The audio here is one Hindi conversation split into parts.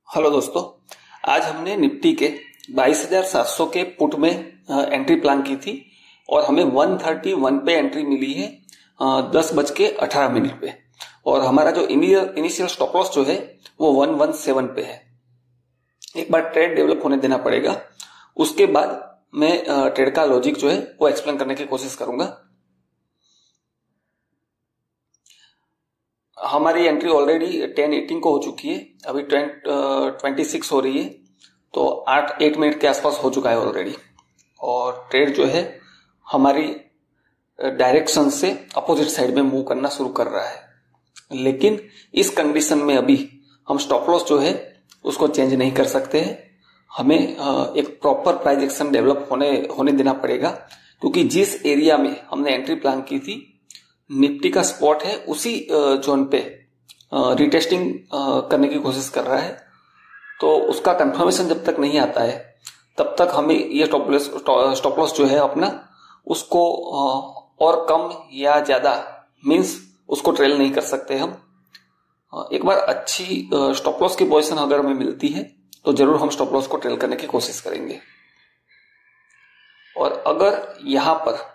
हेलो दोस्तों, आज हमने निफ्टी के 22,700 के पुट में एंट्री प्लान की थी और हमें 131 पे एंट्री मिली है 10:18 पे। और हमारा जो इनिशियल स्टॉप लॉस जो है वो 117 पे है। एक बार ट्रेड डेवलप होने देना पड़ेगा, उसके बाद मैं ट्रेड का लॉजिक जो है वो एक्सप्लेन करने की कोशिश करूंगा। हमारी एंट्री ऑलरेडी 10:18 को हो चुकी है, अभी 26 हो रही है, तो 8 मिनट के आसपास हो चुका है ऑलरेडी। और ट्रेड जो है हमारी डायरेक्शन से अपोजिट साइड में मूव करना शुरू कर रहा है। लेकिन इस कंडीशन में अभी हम स्टॉप लॉस जो है उसको चेंज नहीं कर सकते हैं। हमें एक प्रॉपर प्राइस एक्शन डेवलप होने देना पड़ेगा, क्योंकि जिस एरिया में हमने एंट्री प्लान की थी निफ्टी का स्पॉट है उसी जोन पे रिटेस्टिंग करने की कोशिश कर रहा है। तो उसका कंफर्मेशन जब तक नहीं आता है तब तक हमें ये स्टॉप लॉस जो है अपना उसको और कम या ज्यादा मींस उसको ट्रेल नहीं कर सकते हम। एक बार अच्छी स्टॉप लॉस की पोजीशन अगर हमें मिलती है तो जरूर हम स्टॉप लॉस को ट्रेल करने की कोशिश करेंगे। और अगर यहां पर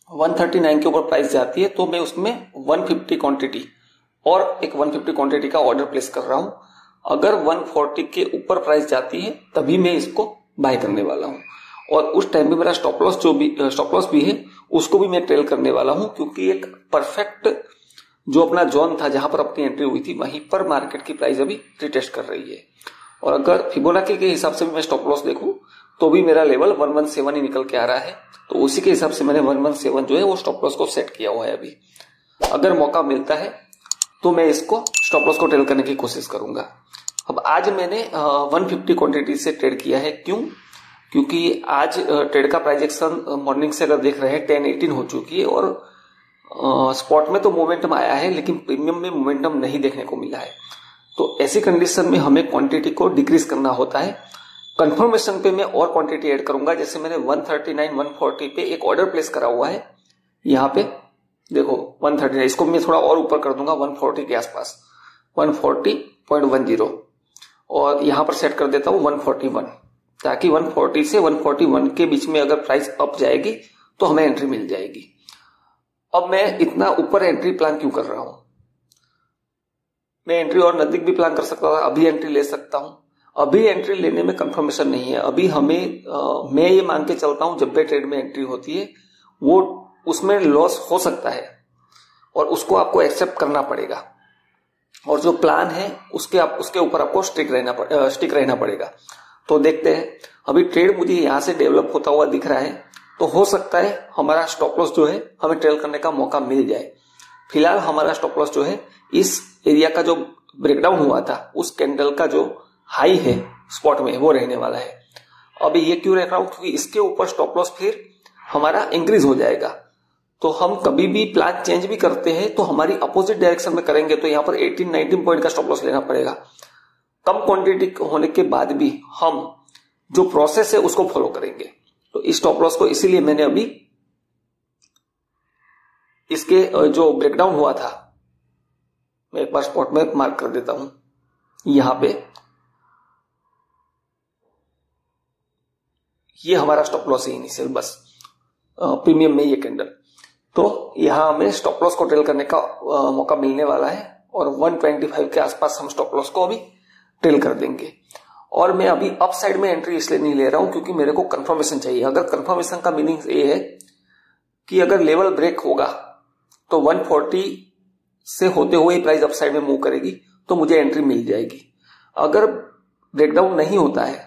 139 के ऊपर प्राइस जाती है तो मैं उसमें 150 क्वांटिटी और एक 150 क्वांटिटी का ऑर्डर प्लेस कर रहा हूं। अगर 140 के ऊपर प्राइस जाती है तभी मैं इसको बाय करने वाला हूं। और उस टाइम में मेरा स्टॉप लॉस भी है उसको भी मैं ट्रेल करने वाला हूं, क्योंकि एक परफेक्ट जो अपना जोन था जहां पर अपनी एंट्री हुई थी वहीं पर मार्केट की प्राइस अभी रिटेस्ट कर रही है। और अगर फिबोनाची के हिसाब से भी मैं स्टॉप लॉस देखूं तो भी मेरा लेवल 117 ही निकल के आ रहा है, तो उसी के हिसाब से मैंने 117 जो है वो स्टॉप लॉस को सेट किया हुआ है। अभी अगर मौका मिलता है तो मैं इसको स्टॉप लॉस को ट्रेल करने की कोशिश करूंगा। अब आज मैंने 150 क्वांटिटी से ट्रेड किया है। क्यों? क्योंकि आज ट्रेड का प्राइस एक्शन मॉर्निंग से अगर देख रहे हैं 10:18 हो चुकी है और स्पॉट में तो मोमेंटम आया है लेकिन प्रीमियम में मोमेंटम नहीं देखने को मिला है। तो ऐसी कंडीशन में हमें क्वांटिटी को डिक्रीज करना होता है। कंफर्मेशन पे मैं और क्वांटिटी ऐड करूंगा। जैसे मैंने 139 140 पे एक ऑर्डर प्लेस करा हुआ है, यहाँ पे देखो 139, इसको मैं थोड़ा और ऊपर कर दूंगा 140 के आसपास 140.10 और यहां पर सेट कर देता हूं 141, ताकि 140 से 141 के बीच में अगर प्राइस अप जाएगी तो हमें एंट्री मिल जाएगी। अब मैं इतना ऊपर एंट्री प्लान क्यों कर रहा हूं? मैं एंट्री और नजदीक भी प्लान कर सकता था, अभी एंट्री ले सकता हूं। अभी एंट्री लेने में कंफर्मेशन नहीं है। अभी हमें मैं ये मान के चलता हूं जब भी ट्रेड में एंट्री होती है वो उसमें लॉस हो सकता है और उसको आपको एक्सेप्ट करना पड़ेगा। और जो प्लान है उसके ऊपर आपको स्टिक रहना पड़ेगा। तो देखते हैं, अभी ट्रेड मुझे यहां से डेवलप होता हुआ दिख रहा है, तो हो सकता है हमारा स्टॉप लॉस जो है हमें ट्रेल करने का मौका मिल जाए। फिलहाल हमारा स्टॉप लॉस जो है इस एरिया का जो ब्रेकडाउन हुआ था उस कैंडल का जो हाई है स्पॉट में वो रहने वाला है। अभी ये क्यों रख रहा हूं? क्योंकि इसके ऊपर स्टॉप लॉस फिर हमारा इंक्रीज हो जाएगा। तो हम कभी भी प्लान चेंज भी करते हैं तो हमारी अपोजिट डायरेक्शन में करेंगे, तो यहां पर 18-19 पॉइंट का स्टॉप लॉस लेना पड़ेगा। कम क्वांटिटी होने के बाद भी हम जो प्रोसेस है उसको फॉलो करेंगे। तो इस स्टॉप लॉस को इसीलिए मैंने अभी इसके जो ब्रेकडाउन हुआ था मैं एक बार स्पॉट में मार्क कर देता हूं। यहां पे ये हमारा स्टॉप लॉस है इनिशियल, बस प्रीमियम में ये कैंडल। तो यहां हमें स्टॉप लॉस को ट्रेल करने का मौका मिलने वाला है और 125 के आसपास हम स्टॉप लॉस को अभी ट्रेल कर देंगे। और मैं अभी अप साइड में एंट्री इसलिए नहीं ले रहा हूं क्योंकि मेरे को कंफर्मेशन चाहिए। अगर कंफर्मेशन का मीनिंग ये है कि अगर लेवल ब्रेक होगा तो 140 से होते हुए प्राइस अप साइड में मूव करेगी तो मुझे एंट्री मिल जाएगी। अगर ब्रेकडाउन नहीं होता है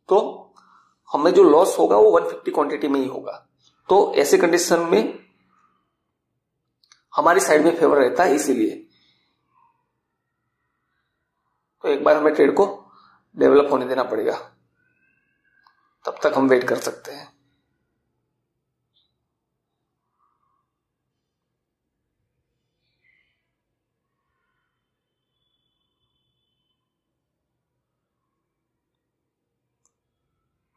तो हमें जो लॉस होगा वो 150 क्वांटिटी में ही होगा। तो ऐसे कंडीशन में हमारी साइड में फेवर रहता है, इसीलिए तो एक बार हमें ट्रेड को डेवलप होने देना पड़ेगा, तब तक हम वेट कर सकते हैं।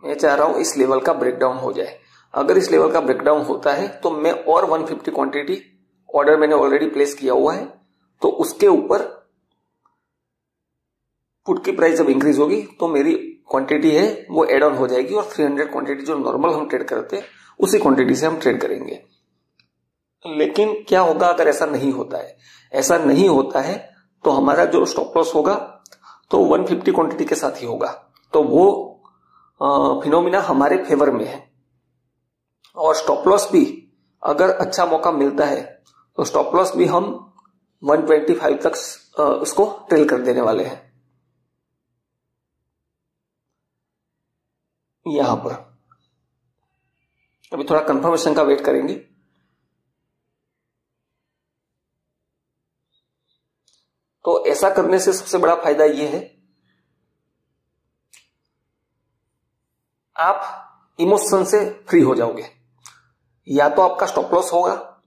मैं चाह रहा हूं इस लेवल का ब्रेकडाउन हो जाए। अगर इस लेवल का ब्रेकडाउन होता है तो मैं और 150 क्वांटिटी ऑर्डर मैंने ऑलरेडी प्लेस किया हुआ है, तो उसके ऊपर पुट की प्राइस जब इंक्रीज होगी तो मेरी क्वांटिटी है वो एड ऑन हो जाएगी और 300 क्वांटिटी जो नॉर्मल हम ट्रेड करते हैं उसी क्वांटिटी से हम ट्रेड करेंगे। लेकिन क्या होगा अगर ऐसा नहीं होता है? ऐसा नहीं होता है तो हमारा जो स्टॉप लॉस होगा तो 150 क्वांटिटी के साथ ही होगा, तो वो फिनोमिना हमारे फेवर में है। और स्टॉप लॉस भी अगर अच्छा मौका मिलता है तो स्टॉप लॉस भी हम 125 तक उसको ट्रेल कर देने वाले हैं। यहां पर अभी थोड़ा कंफर्मेशन का वेट करेंगे। तो ऐसा करने से सबसे बड़ा फायदा यह है, आप इमोशन से फ्री हो जाओगे। या तो आपका स्टॉप लॉस होगा,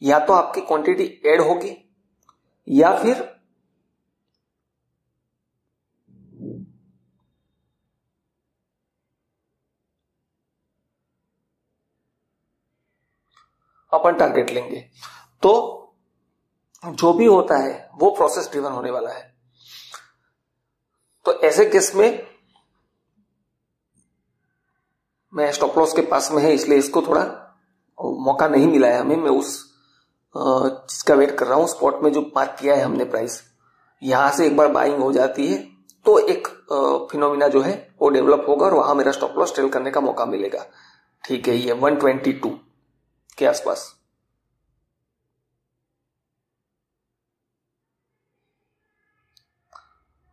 या तो आपकी क्वांटिटी ऐड होगी, या फिर अपन टारगेट लेंगे। तो जो भी होता है वो प्रोसेस ड्रिवन होने वाला है। तो ऐसे केस में मैं स्टॉप लॉस के पास में है, इसलिए इसको थोड़ा मौका नहीं मिला है हमें। मैं उस चीज का वेट कर रहा हूं। स्पॉट में जो मार्क किया है हमने प्राइस, यहां से एक बार बाइंग हो जाती है तो एक फिनोमिना जो है वो डेवलप होगा और वहां मेरा स्टॉप लॉस ट्रेल करने का मौका मिलेगा। ठीक है, ये 122 के आसपास।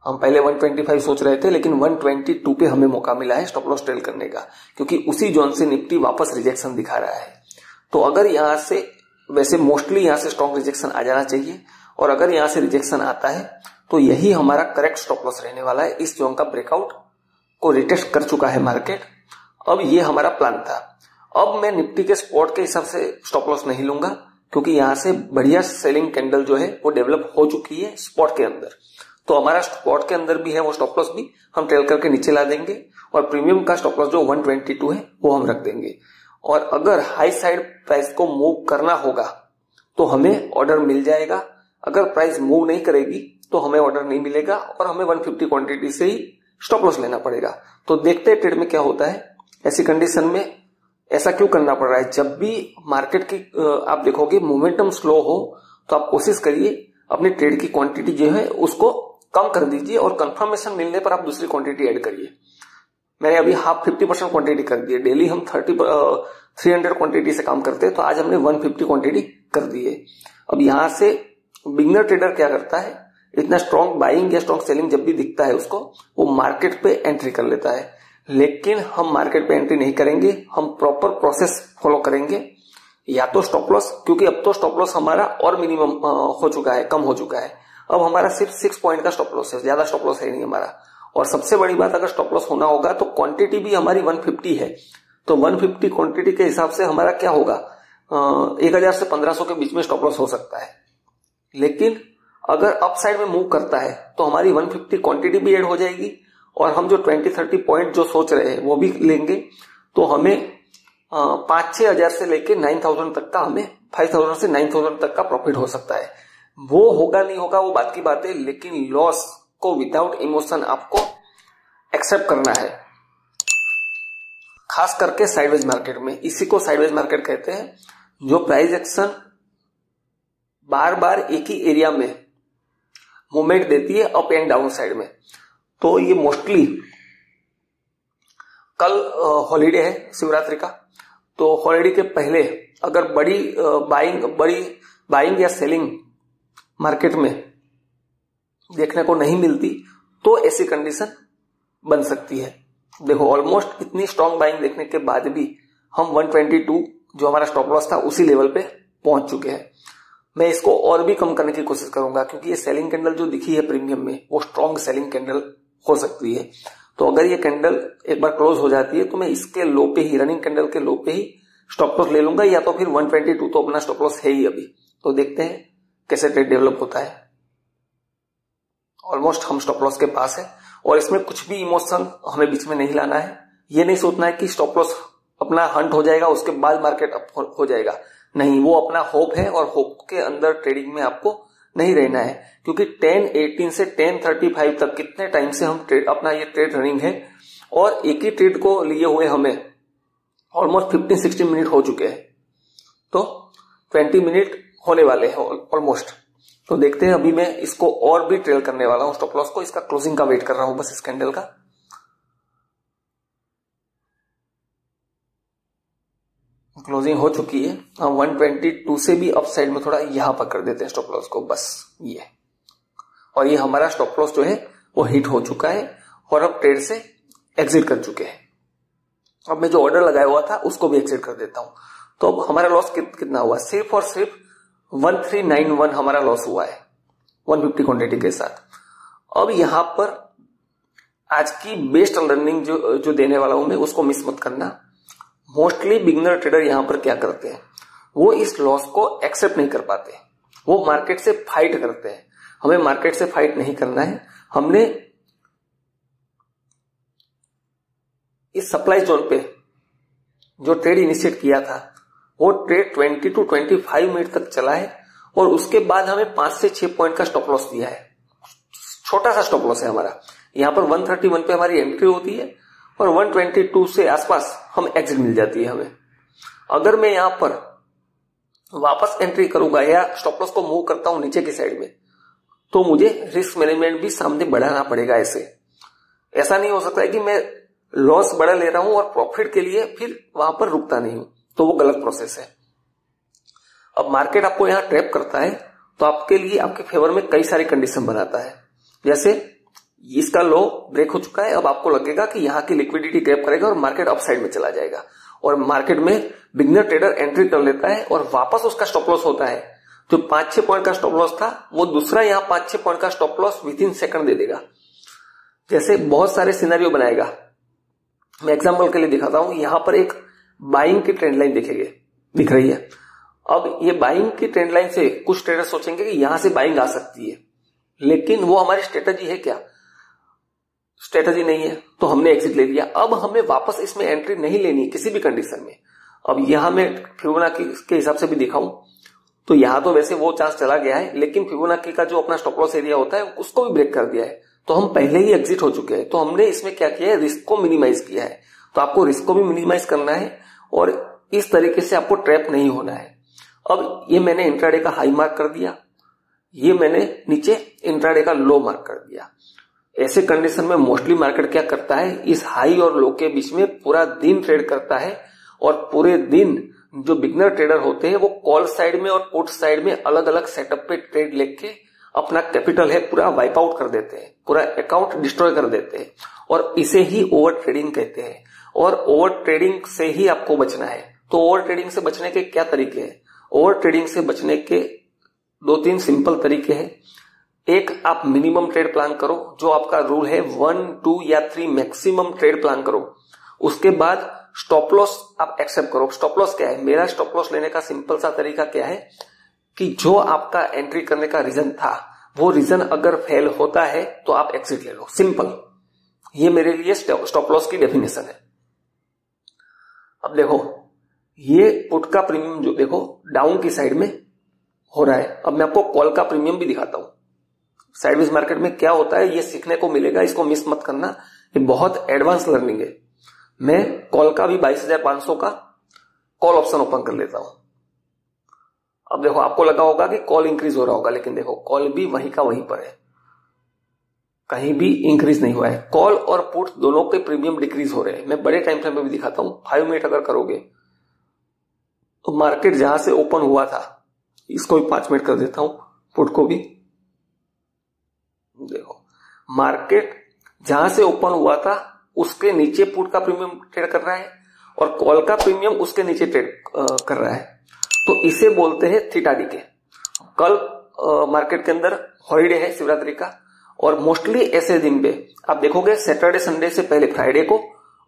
हम पहले 125 सोच रहे थे, लेकिन 122 पे हमें मौका मिला है स्टॉप लॉस ट्रेल करने का, क्योंकि उसी जोन से निफ्टी वापस रिजेक्शन दिखा रहा है। तो अगर यहां से, वैसे मोस्टली यहां से स्ट्रॉन्ग रिजेक्शन आ जाना चाहिए, और अगर यहां से रिजेक्शन आता है तो यही हमारा करेक्ट स्टॉप लॉस रहने वाला है। इस जोन का ब्रेकआउट को रिटेस्ट कर चुका है मार्केट। अब ये हमारा प्लान था। अब मैं निफ्टी के स्पॉट के हिसाब से स्टॉप लॉस नहीं लूंगा, क्योंकि यहां से बढ़िया सेलिंग कैंडल जो है वो डेवलप हो चुकी है स्पॉट के अंदर। तो हमारा स्पॉट के अंदर भी है वो स्टॉप लॉस भी हम ट्रेल करके नीचे ला देंगे, और प्रीमियम का स्टॉप लॉस जो 122 है वो हम रख देंगे। और अगर हाई साइड प्राइस को मूव करना होगा तो हमें ऑर्डर मिल जाएगा। अगर प्राइस मूव नहीं करेगी तो हमें ऑर्डर नहीं मिलेगा और हमें 150 क्वांटिटी से ही स्टॉप लॉस लेना पड़ेगा। तो देखते हैं ट्रेड में क्या होता है। ऐसी कंडीशन में ऐसा क्यों करना पड़ रहा है? जब भी मार्केट की आप देखोगे मोमेंटम स्लो हो तो आप कोशिश करिए अपनी ट्रेड की क्वांटिटी जो है उसको कम कर दीजिए, और कंफर्मेशन मिलने पर आप दूसरी क्वांटिटी ऐड करिए। मैंने अभी 50% क्वांटिटी कर दी है। डेली हम 300 क्वांटिटी से काम करते हैं, तो आज हमने 150 क्वांटिटी कर दी है। अब यहां से बिगनर ट्रेडर क्या करता है, इतना स्ट्रॉन्ग बाइंग या स्ट्रॉन्ग सेलिंग जब भी दिखता है उसको, वो मार्केट पे एंट्री कर लेता है। लेकिन हम मार्केट पे एंट्री नहीं करेंगे, हम प्रॉपर प्रोसेस फॉलो करेंगे। या तो स्टॉप लॉस, क्योंकि अब तो स्टॉप लॉस हमारा और मिनिमम हो चुका है, कम हो चुका है। अब हमारा सिर्फ 6 पॉइंट का स्टॉप लॉस है, ज्यादा स्टॉप लॉस है नहीं हमारा। और सबसे बड़ी बात, अगर स्टॉप लॉस होना होगा तो क्वांटिटी भी हमारी 150 है। तो 150 क्वांटिटी के हिसाब से हमारा क्या होगा, 1000 से 1500 के बीच में स्टॉप लॉस हो सकता है। लेकिन अगर अप साइड में मूव करता है तो हमारी 150 क्वांटिटी भी ऐड हो जाएगी, और हम जो 20-30 पॉइंट जो सोच रहे हैं वो भी लेंगे। तो हमें 5-6 हजार से लेके 9000 तक का, हमें 5000 से 9000 तक का प्रॉफिट हो सकता है। वो होगा नहीं होगा वो बात की बात है, लेकिन लॉस को विदाउट इमोशन आपको एक्सेप्ट करना है, खास करके साइडवेज मार्केट में। इसी को साइडवेज मार्केट कहते हैं, जो प्राइस एक्शन बार बार एक ही एरिया में मूवमेंट देती है, अप एंड डाउन साइड में। तो ये मोस्टली, कल हॉलीडे है शिवरात्रि का, तो हॉलीडे के पहले अगर बड़ी बाइंग या सेलिंग मार्केट में देखने को नहीं मिलती तो ऐसी कंडीशन बन सकती है। देखो, ऑलमोस्ट इतनी स्ट्रॉन्ग बाइंग देखने के बाद भी हम 122 जो हमारा स्टॉप लॉस था उसी लेवल पे पहुंच चुके हैं। मैं इसको और भी कम करने की कोशिश करूंगा, क्योंकि ये सेलिंग कैंडल जो दिखी है प्रीमियम में वो स्ट्रॉन्ग सेलिंग कैंडल हो सकती है। तो अगर ये कैंडल एक बार क्लोज हो जाती है तो मैं इसके लो पे ही, रनिंग कैंडल के लो पे ही स्टॉप लॉस ले लूंगा, या तो फिर 122 तो अपना स्टॉप लॉस है ही अभी। तो देखते हैं कैसे ट्रेड डेवलप होता है। ऑलमोस्ट हम स्टॉप लॉस के पास है, और इसमें कुछ भी इमोशन हमें बीच में नहीं लाना है। ये नहीं सोचना है कि स्टॉप लॉस अपना हंट हो जाएगा उसके बाद मार्केट अप हो जाएगा। नहीं, वो अपना होप है, और होप के अंदर ट्रेडिंग में आपको नहीं रहना है, क्योंकि 10:18 से 10:35 तक कितने टाइम से हम अपना ये ट्रेड रनिंग है और एक ही ट्रेड को लिए हुए हमें ऑलमोस्ट 15-16 मिनट हो चुके हैं, तो 20 मिनट होने वाले हैं ऑलमोस्ट। तो देखते हैं, अभी मैं इसको और भी ट्रेल करने वाला हूं स्टॉप लॉस को, इसका क्लोजिंग का वेट कर रहा हूं बस इस कैंडल का। क्लोजिंग हो चुकी है, हम 122 से भी अप साइड में थोड़ा यहां पर कर देते हैं स्टॉप लॉस को, बस ये। और ये हमारा स्टॉप लॉस जो है वो हिट हो चुका है और अब ट्रेड से एग्जिट कर चुके हैं। अब मैं जो ऑर्डर लगाया हुआ था उसको भी एग्जिट कर देता हूं। तो अब हमारा लॉस कितना हुआ, सिर्फ और सिर्फ 1391 हमारा लॉस हुआ है 150 क्वांटिटी के साथ। अब यहां पर आज की बेस्ट लर्निंग जो देने वाला हूं मैं, उसको मिस मत करना। मोस्टली बिगिनर ट्रेडर यहां पर क्या करते हैं, वो इस लॉस को एक्सेप्ट नहीं कर पाते, वो मार्केट से फाइट करते हैं। हमें मार्केट से फाइट नहीं करना है, हमने इस सप्लाई जोन पे जो ट्रेड इनिशिएट किया था वो ट्रेड 20 to 25 मिनट तक चला है और उसके बाद हमें 5 से 6 पॉइंट का स्टॉप लॉस दिया है। छोटा सा स्टॉप लॉस है हमारा, यहां पर 131 पे हमारी एंट्री होती है और 122 से आसपास हम एग्जिट मिल जाती है हमें। अगर मैं यहां पर वापस एंट्री करूंगा या स्टॉप लॉस को मूव करता हूं नीचे की साइड में, तो मुझे रिस्क मैनेजमेंट भी सामने बढ़ाना पड़ेगा। ऐसा नहीं हो सकता है कि मैं लॉस बड़ा ले रहा हूं और प्रॉफिट के लिए फिर वहां पर रुकता नहीं हूं, तो वो गलत प्रोसेस है। अब मार्केट आपको यहां ट्रैप करता है तो आपके लिए आपके फेवर में कई सारी कंडीशन बनाता है। जैसे इसका लो ब्रेक हो चुका है, अब आपको लगेगा कि यहां की लिक्विडिटी ग्रैब करेगा और मार्केट अप साइड में चला जाएगा और मार्केट में बिगिनर ट्रेडर एंट्री कर लेता है और वापस उसका स्टॉप लॉस होता है। जो 5-6 पॉइंट का स्टॉप लॉस था वो दूसरा यहां 5-6 पॉइंट का stop loss within second दे देगा। जैसे बहुत सारे सिनेरियो बनाएगा, मैं एग्जांपल के लिए दिखाता हूं। यहां पर एक बाइंग की ट्रेंड लाइन दिख रही है। अब ये बाइंग की ट्रेंड लाइन से कुछ ट्रेडर सोचेंगे कि यहां से बाइंग आ सकती है, लेकिन वो हमारी स्ट्रेटजी है क्या? स्ट्रेटजी नहीं है, तो हमने एग्जिट ले लिया। अब हमें वापस इसमें एंट्री नहीं लेनी है किसी भी कंडीशन में। अब यहां मैं फिबोनाची के हिसाब से भी दिखाऊं तो यहां तो वैसे वो चांस चला गया है, लेकिन फिबोनाची का जो अपना स्टॉप लॉस एरिया होता है उसको भी ब्रेक कर दिया है, तो हम पहले ही एग्जिट हो चुके हैं। तो हमने इसमें क्या किया है, रिस्क को मिनिमाइज किया है। तो आपको रिस्क को भी मिनिमाइज करना है और इस तरीके से आपको ट्रैप नहीं होना है। अब ये मैंने इंट्राडे का हाई मार्क कर दिया, ये मैंने नीचे इंट्राडे का लो मार्क कर दिया। ऐसे कंडीशन में मोस्टली मार्केट क्या करता है, इस हाई और लो के बीच में पूरा दिन ट्रेड करता है और पूरे दिन जो बिगिनर ट्रेडर होते हैं वो कॉल साइड में और पुट साइड में अलग अलग सेटअप पे ट्रेड लेके अपना कैपिटल है पूरा वाइप आउट कर देते हैं, पूरा अकाउंट डिस्ट्रॉय कर देते हैं और इसे ही ओवर ट्रेडिंग कहते हैं। और ओवर ट्रेडिंग से ही आपको बचना है। तो ओवर ट्रेडिंग से बचने के क्या तरीके हैं? ओवर ट्रेडिंग से बचने के 2-3 सिंपल तरीके हैं। एक, आप मिनिमम ट्रेड प्लान करो, जो आपका रूल है 1, 2 या 3 मैक्सिमम ट्रेड प्लान करो। उसके बाद स्टॉप लॉस आप एक्सेप्ट करो। स्टॉप लॉस क्या है? मेरा स्टॉप लॉस लेने का सिंपल सा तरीका क्या है कि जो आपका एंट्री करने का रीजन था वो रीजन अगर फेल होता है तो आप एग्जिट ले लो, सिंपल। ये मेरे लिए स्टॉप लॉस की डेफिनेशन है। अब देखो, ये पुट का प्रीमियम जो देखो डाउन की साइड में हो रहा है। अब मैं आपको कॉल का प्रीमियम भी दिखाता हूं। साइडवेज मार्केट में क्या होता है ये सीखने को मिलेगा, इसको मिस मत करना, ये बहुत एडवांस लर्निंग है। मैं कॉल का भी 22,500 का कॉल ऑप्शन ओपन कर लेता हूं। अब देखो, आपको लगा होगा कि कॉल इंक्रीज हो रहा होगा, लेकिन देखो कॉल भी वहीं का वहीं पर है, कहीं भी इंक्रीज नहीं हुआ है। कॉल और पुट दोनों के प्रीमियम डिक्रीज हो रहे हैं। मैं बड़े टाइम फ्रेम में भी दिखाता हूं। 5 मिनट अगर करोगे तो मार्केट जहां से ओपन हुआ था, इसको भी 5 मिनट कर देता हूं, पुट को भी। देखो, मार्केट जहां से ओपन हुआ था उसके नीचे पुट का प्रीमियम ट्रेड कर रहा है और कॉल का प्रीमियम उसके नीचे ट्रेड कर रहा है। तो इसे बोलते हैं थीटा डीके। कल मार्केट के अंदर हॉलीडे है शिवरात्रि का, और मोस्टली ऐसे दिन पे आप देखोगे सैटरडे संडे से पहले फ्राइडे को,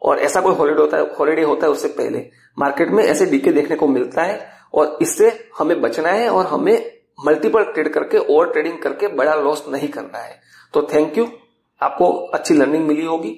और ऐसा कोई हॉलीडे होता है उससे पहले मार्केट में ऐसे डीके देखने को मिलता है। और इससे हमें बचना है और हमें मल्टीपल ट्रेड करके ओवर ट्रेडिंग करके बड़ा लॉस नहीं करना है। तो थैंक यू, आपको अच्छी लर्निंग मिली होगी।